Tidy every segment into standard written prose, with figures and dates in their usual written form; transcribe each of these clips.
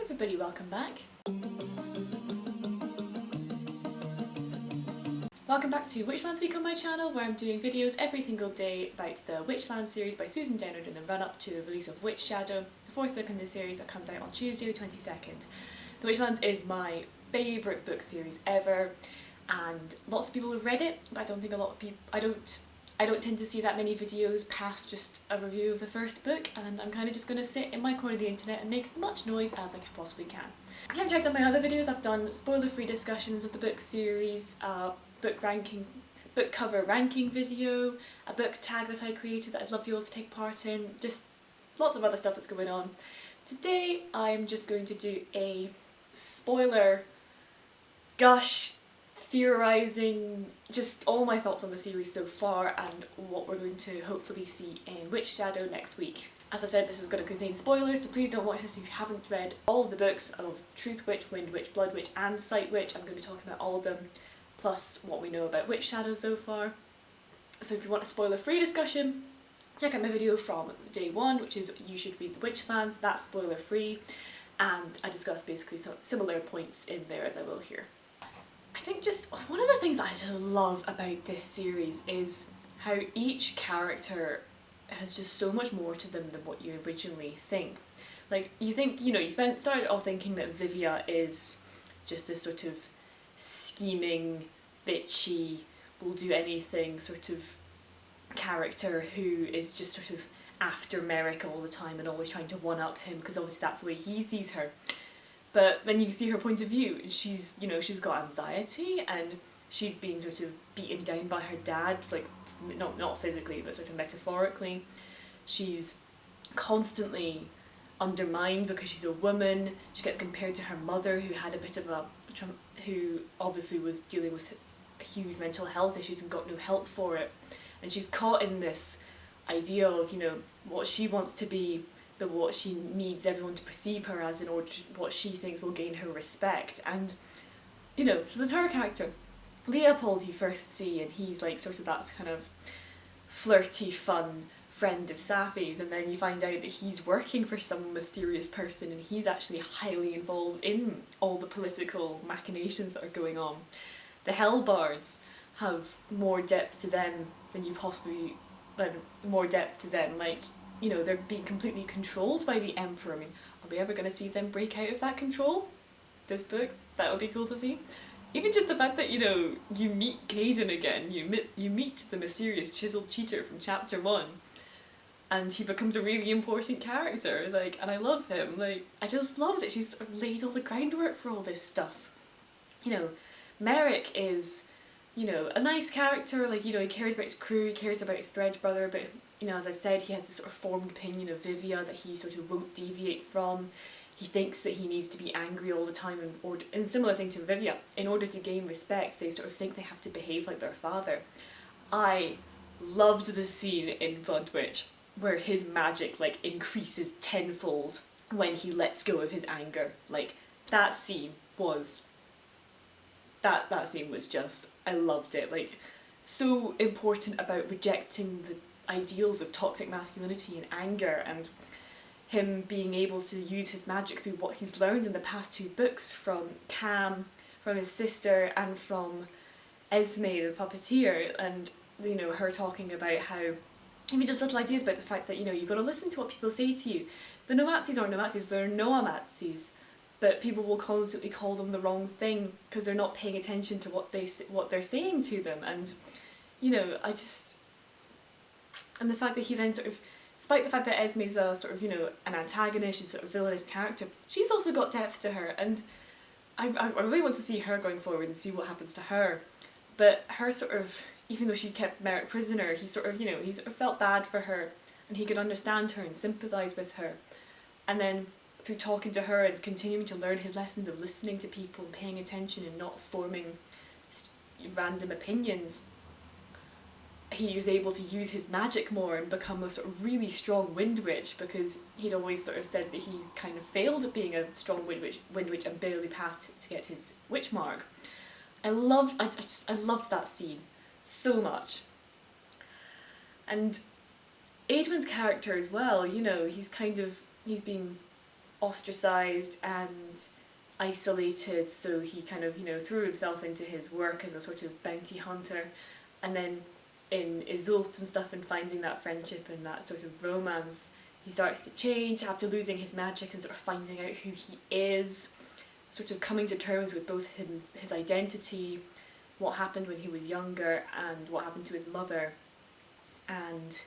everybody, welcome back. Welcome back to Witchlands Week on my channel, where I'm doing videos every single day about the Witchlands series by Susan Dennard in the run-up to the release of Witchshadow, the fourth book in the series that comes out on Tuesday the 22nd. The Witchlands is my favourite book series ever, and lots of people have read it, but I don't think a lot of people, I don't tend to see that many videos past just a review of the first book, and I'm kind of just going to sit in my corner of the internet and make as much noise as I possibly can. If you haven't checked out my other videos, I've done spoiler-free discussions of the book series, book cover ranking video, a book tag that I created that I'd love you all to take part in, just lots of other stuff that's going on. Today I'm just going to do a spoiler gush, theorising, just all my thoughts on the series so far and what we're going to hopefully see in Witchshadow next week. As I said, this is going to contain spoilers, so please don't watch this if you haven't read all of the books of Truthwitch, Windwitch, Bloodwitch and Sightwitch. I'm going to be talking about all of them, plus what we know about Witchshadow so far. So if you want a spoiler-free discussion, check out my video from day one, which is You Should Read the Witchlands. That's spoiler-free, and I discuss basically some similar points in there as I will here. I think just one of the things that I just love about this series is how each character has just so much more to them than what you originally think. Like, you think, you started off thinking that Vivia is just this sort of scheming, bitchy, will do anything sort of character who is just sort of after Merrick all the time and always trying to one-up him, because obviously that's the way he sees her. But then you see her point of view. She's got anxiety and she's being sort of beaten down by her dad, like not physically but sort of metaphorically. She's constantly undermined because she's a woman. She gets compared to her mother, who had a bit of who obviously was dealing with huge mental health issues and got no help for it. And she's caught in this idea of, what she wants to be, but what she needs everyone to perceive her as in order to, what she thinks will gain her respect. And, so there's her character. Leopold you first see, and he's like sort of that kind of flirty, fun friend of Safi's, and then you find out that he's working for some mysterious person and he's actually highly involved in all the political machinations that are going on. The Hellbards have more depth to them than they're being completely controlled by the Emperor. I mean, are we ever going to see them break out of that control? This book? That would be cool to see. Even just the fact that, you meet Caden again, you meet the mysterious chiseled cheater from chapter 1, and he becomes a really important character, and I love him. I just love that she's sort of laid all the groundwork for all this stuff. Merrick is, a nice character, he cares about his crew, he cares about his thread brother, but, as I said, he has this sort of formed opinion of Vivia that he sort of won't deviate from. He thinks that he needs to be angry all the time, and similar thing to Vivia, in order to gain respect, they sort of think they have to behave like their father. I loved the scene in Bloodwitch where his magic increases tenfold when he lets go of his anger. That scene was just, I loved it. So important about rejecting the ideals of toxic masculinity and anger, and him being able to use his magic through what he's learned in the past two books from Cam, from his sister, and from Esme the puppeteer, and her talking about how even just little ideas about the fact that you've got to listen to what people say to you. The Nomatsis aren't Nomatsis, they're Noamatsis, but people will constantly call them the wrong thing because they're not paying attention to what they're saying to them. And and the fact that he then sort of, despite the fact that Esme's a sort of, an antagonist, she's sort of villainous character, she's also got depth to her, and I really want to see her going forward and see what happens to her. But her sort of, even though she kept Merrick prisoner, he sort of, he sort of felt bad for her, and he could understand her and sympathise with her. And then through talking to her and continuing to learn his lessons of listening to people and paying attention and not forming random opinions, he was able to use his magic more and become a sort of really strong Windwitch, because he'd always sort of said that he kind of failed at being a strong Windwitch and barely passed to get his witch mark. I loved that scene so much. And Adwin's character as well, he's been ostracised and isolated, so he kind of, threw himself into his work as a sort of bounty hunter, and then in Isolde and stuff, and finding that friendship and that sort of romance, he starts to change after losing his magic and sort of finding out who he is, sort of coming to terms with both his identity, what happened when he was younger, and what happened to his mother. And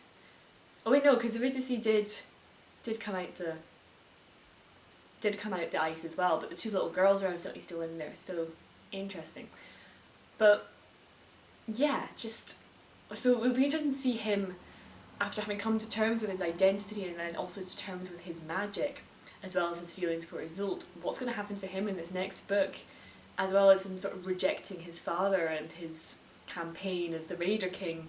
oh wait, no, because Eurydice did come out the ice as well, but the two little girls are evidently still in there, so interesting. But yeah, so it would be interesting to see him, after having come to terms with his identity and then also to terms with his magic, as well as his feelings for Isolde, what's going to happen to him in this next book, as well as him sort of rejecting his father and his campaign as the Raider King.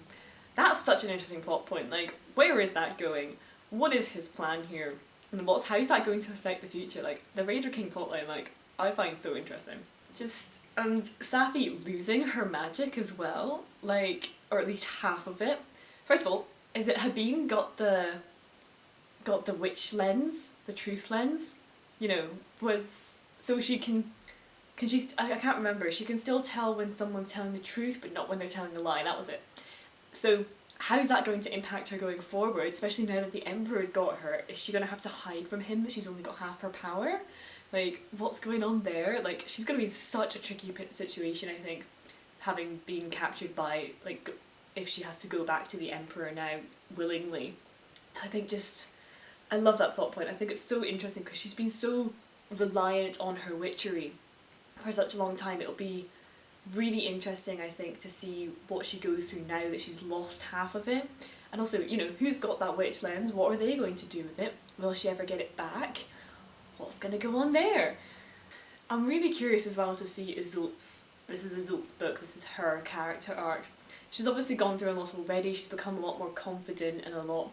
That's such an interesting plot point. Like, where is that going? What is his plan here? And how is that going to affect the future? Like, the Raider King plotline, I find so interesting. And Safi losing her magic as well, or at least half of it. First of all, is it Habim got the witch lens, the truth lens? So she I can't remember, she can still tell when someone's telling the truth, but not when they're telling a lie, that was it. So how is that going to impact her going forward, especially now that the Emperor's got her? Is she going to have to hide from him that she's only got half her power? What's going on there? She's going to be in such a tricky situation, I think, having been captured by, if she has to go back to the Emperor now, willingly. I think I love that plot point. I think it's so interesting because she's been so reliant on her witchery for such a long time. It'll be really interesting, I think, to see what she goes through now that she's lost half of it. And also, who's got that witch lens? What are they going to do with it? Will she ever get it back? What's going to go on there? I'm really curious as well to see Isolde's. This is Isolde's book, this is her character arc. She's obviously gone through a lot already, she's become a lot more confident and a lot,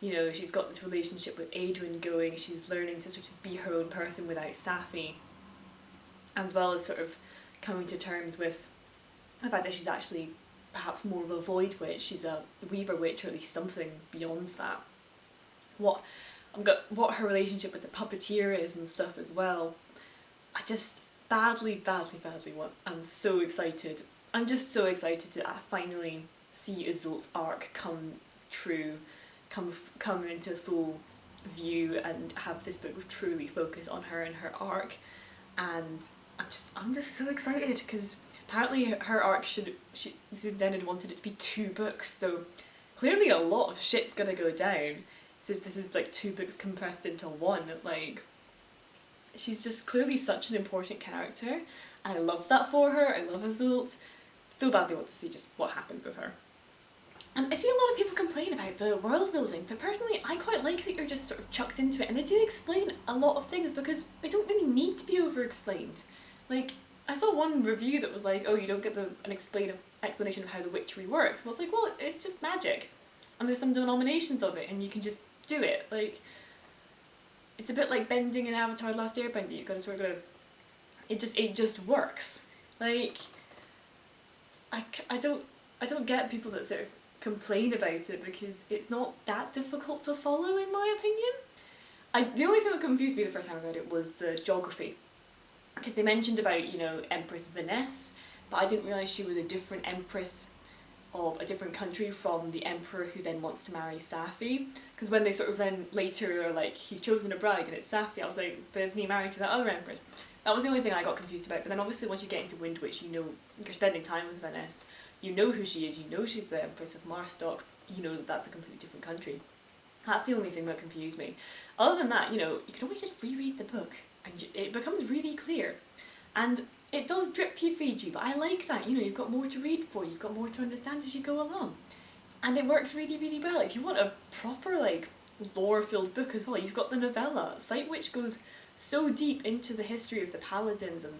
she's got this relationship with Adrian going, she's learning to sort of be her own person without Safi, as well as sort of coming to terms with the fact that she's actually perhaps more of a void witch, she's a weaver witch, or at least something beyond that. What her relationship with the puppeteer is and stuff as well. I just badly want. I'm so excited. I'm just so excited to finally see Isolde's arc come true, come into full view, and have this book truly focus on her and her arc. And I'm just so excited because apparently her arc Susan Dennard wanted it to be 2 books, so clearly a lot of shit's gonna go down. So if this is 2 books compressed into 1, she's just clearly such an important character, and I love that for her. I love Isolde. So badly want to see just what happens with her. And I see a lot of people complain about the world building, but personally I quite like that you're just sort of chucked into it, and they do explain a lot of things because they don't really need to be over explained. I saw one review that was oh, you don't get an explanation of how the witchery works. Well, it's just magic, and there's some denominations of it, and you can just do it. It's a bit like bending in Avatar: The Last Airbender. You've got to sort of it just works. I don't get people that sort of complain about it because it's not that difficult to follow, in my opinion. The only thing that confused me the first time I read it was the geography, because they mentioned about Empress Vanessa, but I didn't realise she was a different empress of a different country from the emperor who then wants to marry Safi. Because when they sort of then later are he's chosen a bride and it's Safi, I was but isn't he married to that other empress? That was the only thing I got confused about. But then obviously once you get into Windwitch, you're spending time with Vanessa, you know who she is, you know she's the Empress of Marstock, you know that's a completely different country. That's the only thing that confused me. Other than that, you can always just reread the book and it becomes really clear. And it does drip feed you, but I like that. You've got more to read for, you've got more to understand as you go along. And it works really, really well. If you want a proper, lore-filled book as well, you've got the novella. Sightwitch goes so deep into the history of the Paladins and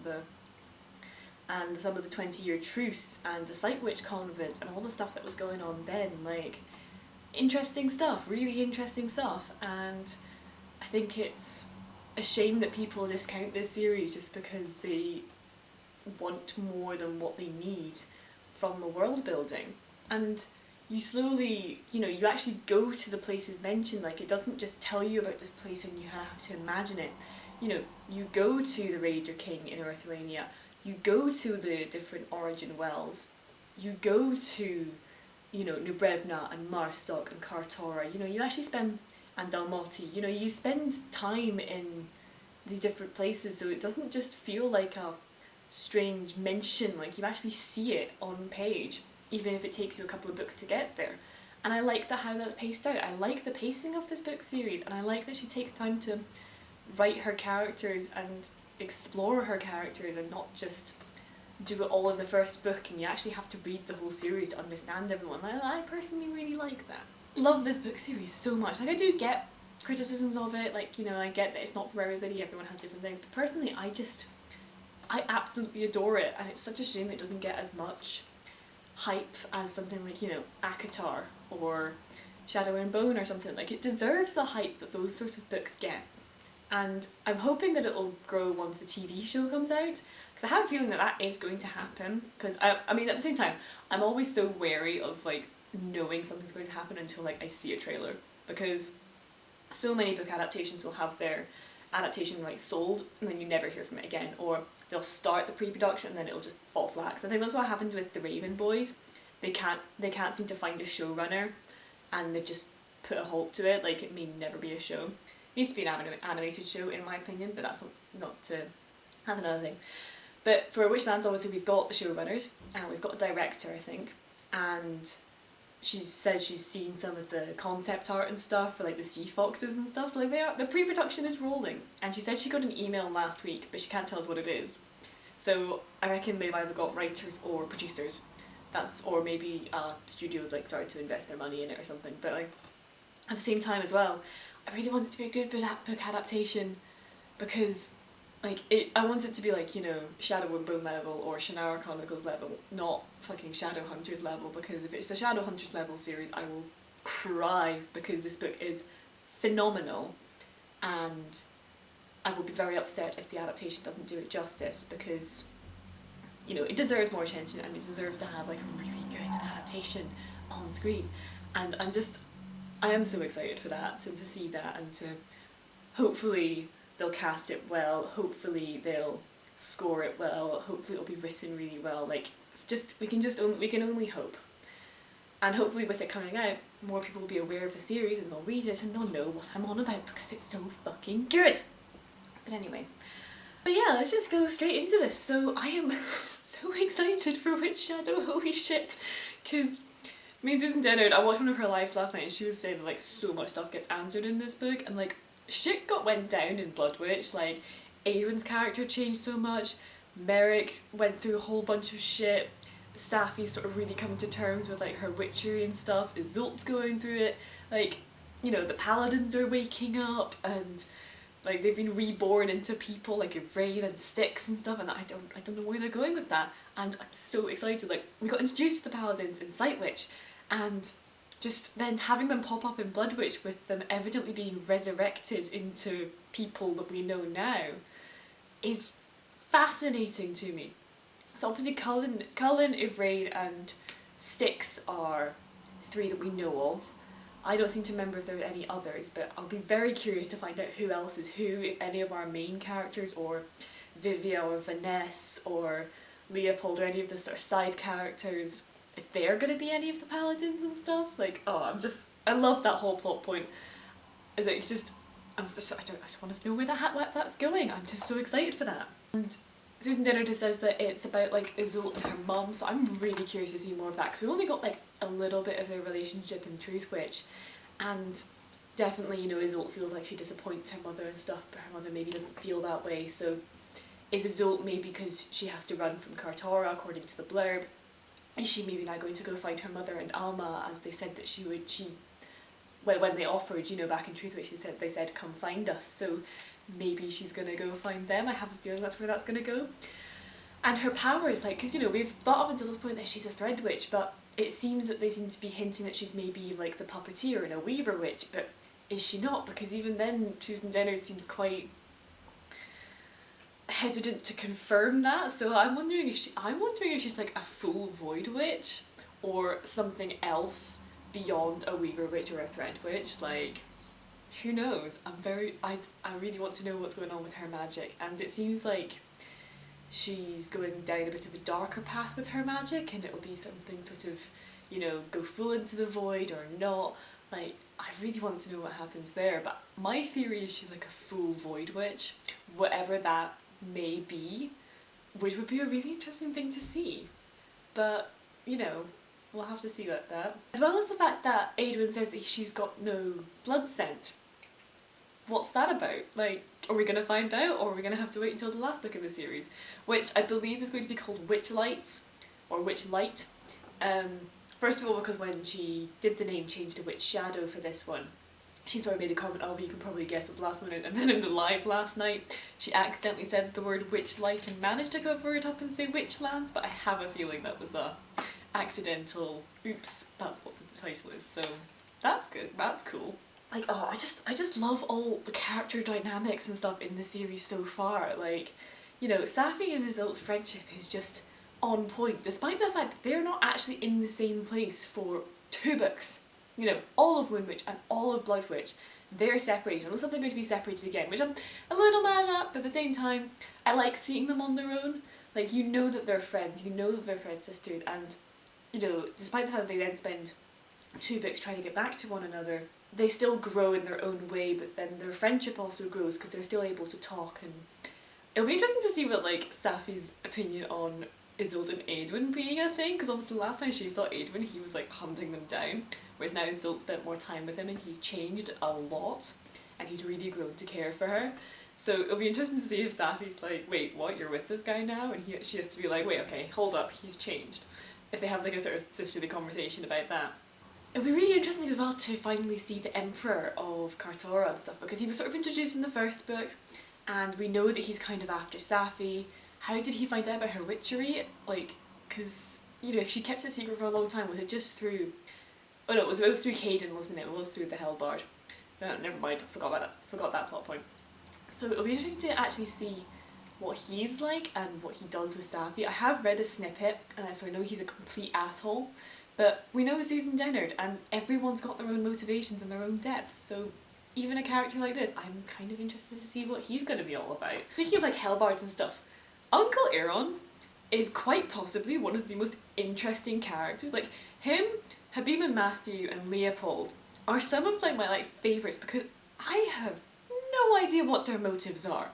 some of the 20-year truce and the Sightwitch convent and all the stuff that was going on then. Interesting stuff, really interesting stuff. And I think it's a shame that people discount this series just because they want more than what they need from the world building. And you slowly, you know, you actually go to the places mentioned. Like, it doesn't just tell you about this place and you have to imagine it. You know, you go to the Raider King in Earthrania, you go to the different origin wells, you go to, you know, Nubrevna and Marstock and Kartora, you know, you actually spend, and Dalmoti, you know, you spend time in these different places, so it doesn't just feel like a strange mention, like you actually see it on page, even if it takes you a couple of books to get there. And I like how that's paced out. I like the pacing of this book series, and I like that she takes time to write her characters and explore her characters and not just do it all in the first book and you actually have to read the whole series to understand everyone. I personally really like that. Love this book series so much. Like, I do get criticisms of it, like, you know, I get that it's not for everybody, everyone has different things, but personally I absolutely adore it, and it's such a shame that it doesn't get as much hype as something like, you know, ACOTAR or Shadow and Bone or something. Like, it deserves the hype that those sorts of books get. And I'm hoping that it'll grow once the TV show comes out, because I have a feeling that that is going to happen, because I mean, at the same time, I'm always so wary of, like, knowing something's going to happen until, like, I see a trailer, because so many book adaptations will have their adaptation rights sold and then you never hear from it again, or they'll start the pre-production and then it'll just fall flat. So I think that's what happened with the Raven Boys. They can't seem to find a showrunner, and they've just put a halt to it. Like, it may never be a show. It needs to be an animated show in my opinion, but that's that's another thing. But for Witchlands, obviously we've got the showrunners and we've got a director, I think, and she said she's seen some of the concept art and stuff for, like, the sea foxes and stuff, so, like, the pre-production is rolling. And she said she got an email last week, but she can't tell us what it is. So I reckon they've either got writers or producers. Or maybe studios, like, started to invest their money in it or something. But, like, at the same time as well, I really want it to be a good book adaptation, because, like, I want it to be, like, you know, Shadow and Bone level or Shannara Chronicles level, not fucking Shadowhunters level, because if it's a Shadowhunters level series I will cry, because this book is phenomenal, and I will be very upset if the adaptation doesn't do it justice, because, you know, it deserves more attention and it deserves to have, like, a really good adaptation on screen. And I am so excited for that, and to see that, and to hopefully they'll cast it well, hopefully they'll score it well, hopefully it'll be written really well. Like, we can only hope. And hopefully with it coming out, more people will be aware of the series and they'll read it and they'll know what I'm on about, because it's so fucking good. But anyway. But yeah, let's just go straight into this. So I am so excited for Witchshadow, holy shit. Because me and Susan Dennard, I watched one of her lives last night and she was saying that, like, so much stuff gets answered in this book, and, like, shit went down in Bloodwitch. Like, Aaron's character changed so much, Merrick went through a whole bunch of shit, Safi's sort of really coming to terms with, like, her witchery and stuff, Isolde's going through it, like, you know, the paladins are waking up, and, like, they've been reborn into people, like Ivrain and Styx and stuff, and I don't know where they're going with that, and I'm so excited. Like, we got introduced to the paladins in Sightwitch, and just then having them pop up in Bloodwitch with them evidently being resurrected into people that we know now is fascinating to me. So obviously Cullen, Ivrain and Styx are three that we know of. I don't seem to remember if there are any others, but I'll be very curious to find out who else is who, if any of our main characters, or Vivia or Vanessa or Leopold or any of the sort of side characters, if they're going to be any of the paladins and stuff. Like, oh, I love that whole plot point. I just want to know where that's going. I'm just so excited for that. And Susan Dennard just says that it's about, like, Isolde and her mum, so I'm really curious to see more of that, because we only got, like, a little bit of their relationship in Truthwitch, and definitely, you know, Isolde feels like she disappoints her mother and stuff, but her mother maybe doesn't feel that way. So is Isolde maybe because she has to run from Kartora according to the blurb? Is she maybe now going to go find her mother and Alma, as they said that she would? When they offered, you know, back in Truthwitch, they said come find us, so maybe she's gonna go find them. I have a feeling that's where that's gonna go. And her powers, like, because, you know, we've thought up until this point that she's a thread witch, but it seems that they seem to be hinting that she's maybe like the puppeteer and a weaver witch, but is she not? Because even then Susan Dennard seems quite hesitant to confirm that, so I'm wondering if she's like a full void witch, or something else beyond a Weaver Witch or a Thread Witch. Like, who knows? I really want to know what's going on with her magic, and it seems like she's going down a bit of a darker path with her magic, and it'll be something sort of, you know, go full into the void or not. Like, I really want to know what happens there, but my theory is she's like a full void witch, whatever that may be, which would be a really interesting thing to see. But, you know, we'll have to see about that. As well as the fact that Adwin says that she's got no blood scent. What's that about? Like, are we going to find out, or are we going to have to wait until the last book in the series? Which I believe is going to be called Witchlights, or Witchlight. First of all, because when she did the name change to Witchshadow for this one, she sort of made a comment, oh, you can probably guess at the last minute, and then in the live last night, she accidentally said the word Witchlight and managed to cover it up and say Witchlands, but I have a feeling that was a accidental, oops, that's what the title is, so that's good, that's cool. Like, oh, I just love all the character dynamics and stuff in the series so far. Like, you know, Safi and Izilt's friendship is just on point, despite the fact that they're not actually in the same place for 2 books. You know, all of Windwitch and all of Bloodwitch, they're separated. It looks like they're going to be separated again, which I'm a little mad at, but at the same time, I like seeing them on their own. Like, you know that they're friends, you know that they're friend sisters, and, you know, despite the fact that they then spend 2 books trying to get back to one another, they still grow in their own way, but then their friendship also grows because they're still able to talk. And it'll be interesting to see what, like, Safi's opinion on Isolde and Adwin being a thing, because obviously the last time she saw Adwin he was like hunting them down, whereas now Isolde spent more time with him and he's changed a lot and he's really grown to care for her. So it'll be interesting to see if Safi's like, wait, what, you're with this guy now? And she has to be like, wait, okay, hold up, he's changed. If they have like a sort of sisterly conversation about that. It'll be really interesting as well to finally see the Emperor of Kartora and stuff, because he was sort of introduced in the first book and we know that he's kind of after Safi. How did he find out about her witchery? Like, because, you know, she kept it secret for a long time. Was it just through... Oh no, it was through Caden, wasn't it? It was through the Hellbard. No, never mind, forgot that plot point. So it'll be interesting to actually see what he's like and what he does with Safi. I have read a snippet, and so I know he's a complete asshole, but we know Susan Dennard, and everyone's got their own motivations and their own depth, so even a character like this, I'm kind of interested to see what he's going to be all about. Speaking of like Hellbards and stuff, Uncle Aaron is quite possibly one of the most interesting characters. Like, him, Habib and Matthew and Leopold are some of like my favourites, because I have no idea what their motives are.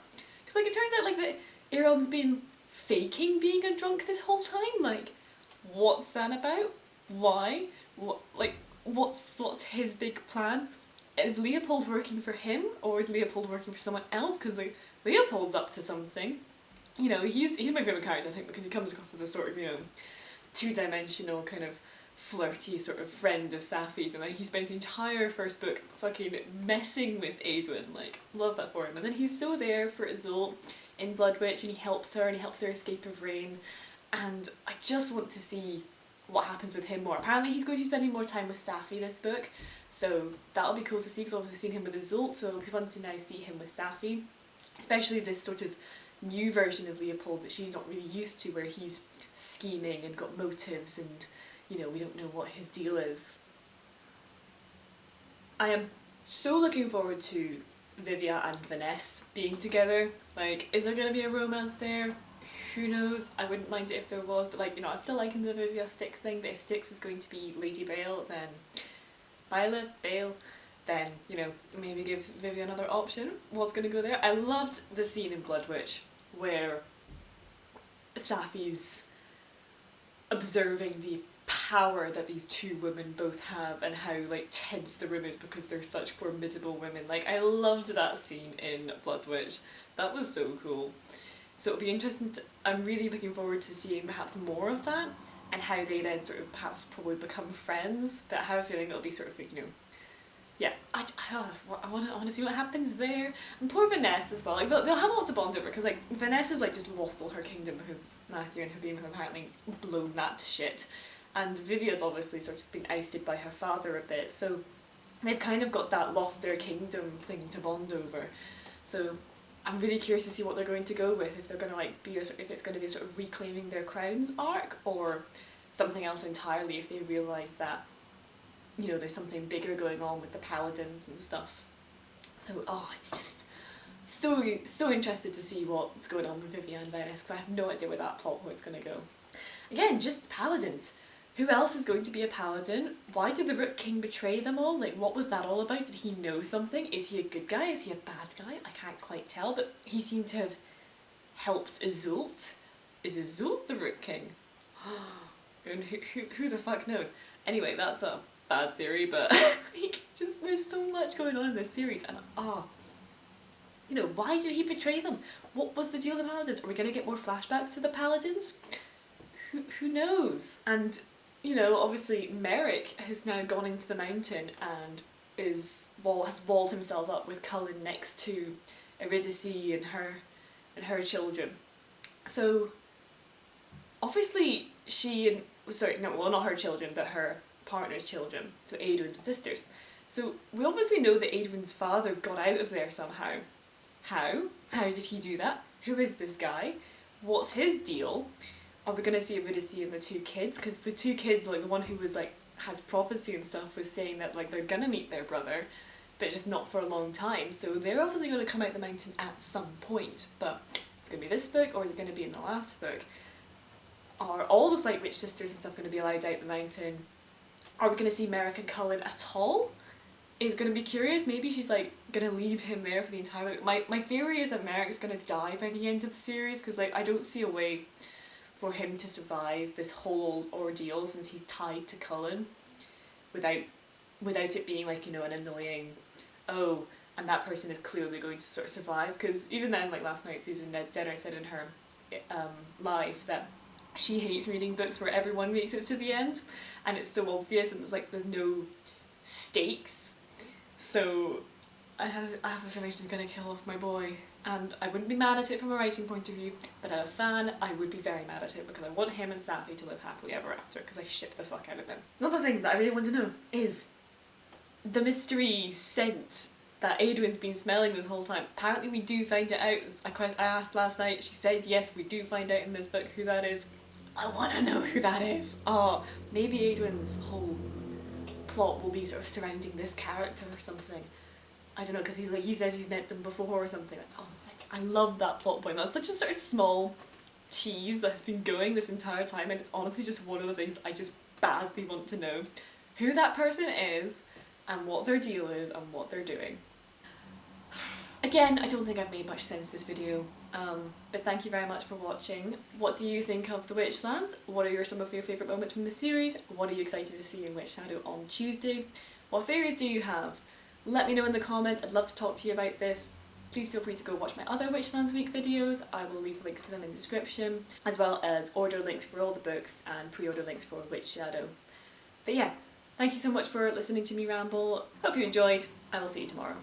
Because like it turns out like that Aaron's been faking being a drunk this whole time. Like, what's that about? Why? What, like, what's his big plan? Is Leopold working for him, or is Leopold working for someone else? Because like, Leopold's up to something. You know, he's my favourite character, I think, because he comes across as a sort of, you know, 2-dimensional kind of flirty sort of friend of Safi's, and like he spends the entire first book fucking messing with Adwin. Like, love that for him. And then he's so there for Isolde in Bloodwitch, and he helps her escape of rain, and I just want to see what happens with him more. Apparently he's going to be spending more time with Safi this book, so that'll be cool to see, because I've obviously seen him with Isolde, so it'll be fun to now see him with Safi, especially this sort of new version of Leopold that she's not really used to, where he's scheming and got motives, and, you know, we don't know what his deal is. I am so looking forward to Vivia and Vanessa being together. Like, is there going to be a romance there? Who knows? I wouldn't mind it if there was, but like, you know, I'm still liking the Vivia Styx thing, but if Styx is going to be Lady Bale, then Bale, then, you know, maybe give Vivia another option. What's going to go there? I loved the scene in Bloodwitch where Safi's observing the power that these 2 women both have and how like tense the room is because they're such formidable women. Like, I loved that scene in Bloodwitch. That was so cool. So it'll be interesting to, I'm really looking forward to seeing perhaps more of that and how they then sort of perhaps probably become friends, but I have a feeling it'll be sort of like, you know, yeah, I want to see what happens there. And poor Vanessa as well, like they'll have a lot to bond over, because like Vanessa's like just lost all her kingdom because Matthew and Habib have apparently blown that to shit, and Vivia's obviously sort of been ousted by her father a bit, so they've kind of got that lost their kingdom thing to bond over. So I'm really curious to see what they're going to go with, if they're going to like be if it's going to be a sort of reclaiming their crowns arc, or something else entirely if they realise that, you know, there's something bigger going on with the paladins and stuff. So, oh, it's just so interested to see what's going on with Vivienne Venice, because I have no idea where that plot point's going to go. Again, just paladins. Who else is going to be a paladin? Why did the Rook King betray them all? Like, what was that all about? Did he know something? Is he a good guy? Is he a bad guy? I can't quite tell, but he seemed to have helped Iseult. Is Iseult the Rook King? And who the fuck knows? Anyway, that's a bad theory, but like, just there's so much going on in this series, and you know, why did he betray them? What was the deal with the paladins? Are we going to get more flashbacks to the paladins? Who knows? And, you know, obviously Merrick has now gone into the mountain and has walled himself up with Cullen next to Eurydice and her children. So obviously not her children, but her partner's children, so Aedwin's sisters. So we obviously know that Aedwin's father got out of there somehow. How? How did he do that? Who is this guy? What's his deal? Are we going to see Eurydice and the two kids? Because the two kids, like the one who was like, has prophecy and stuff, was saying that like they're going to meet their brother, but just not for a long time. So they're obviously going to come out the mountain at some point, but it's going to be this book, or is it going to be in the last book? Are all the Sightwitch sisters and stuff going to be allowed out the mountain? Are we going to see Merrick and Cullen at all? Is going to be curious. Maybe she's like going to leave him there for the entire book. My theory is that Merrick's going to die by the end of the series, because like I don't see a way for him to survive this whole ordeal since he's tied to Cullen without it being like, you know, an annoying, oh, and that person is clearly going to sort of survive. Because even then, like last night, Susan Denner said in her live that she hates reading books where everyone makes it to the end and it's so obvious and there's no stakes. So I have a feeling she's gonna kill off my boy, and I wouldn't be mad at it from a writing point of view, but as a fan I would be very mad at it, because I want him and Safi to live happily ever after, because I ship the fuck out of them. Another thing that I really want to know is the mystery scent that Aedwin's been smelling this whole time. Apparently we do find it out. I asked last night, she said yes, we do find out in this book who that is. I want to know who that is. Oh, maybe Aedwin's whole plot will be sort of surrounding this character or something. I don't know, because he says he's met them before or something. Like, oh, I love that plot point. That's such a sort of small tease that has been going this entire time, and it's honestly just one of the things I just badly want to know. Who that person is, and what their deal is, and what they're doing. Again, I don't think I've made much sense this video, but thank you very much for watching. What do you think of the Witchlands? What are some of your favourite moments from the series? What are you excited to see in Witchshadow on Tuesday? What theories do you have? Let me know in the comments. I'd love to talk to you about this. Please feel free to go watch my other Witchlands Week videos. I will leave links to them in the description, as well as order links for all the books and pre-order links for Witchshadow. But yeah, thank you so much for listening to me ramble. Hope you enjoyed. I will see you tomorrow.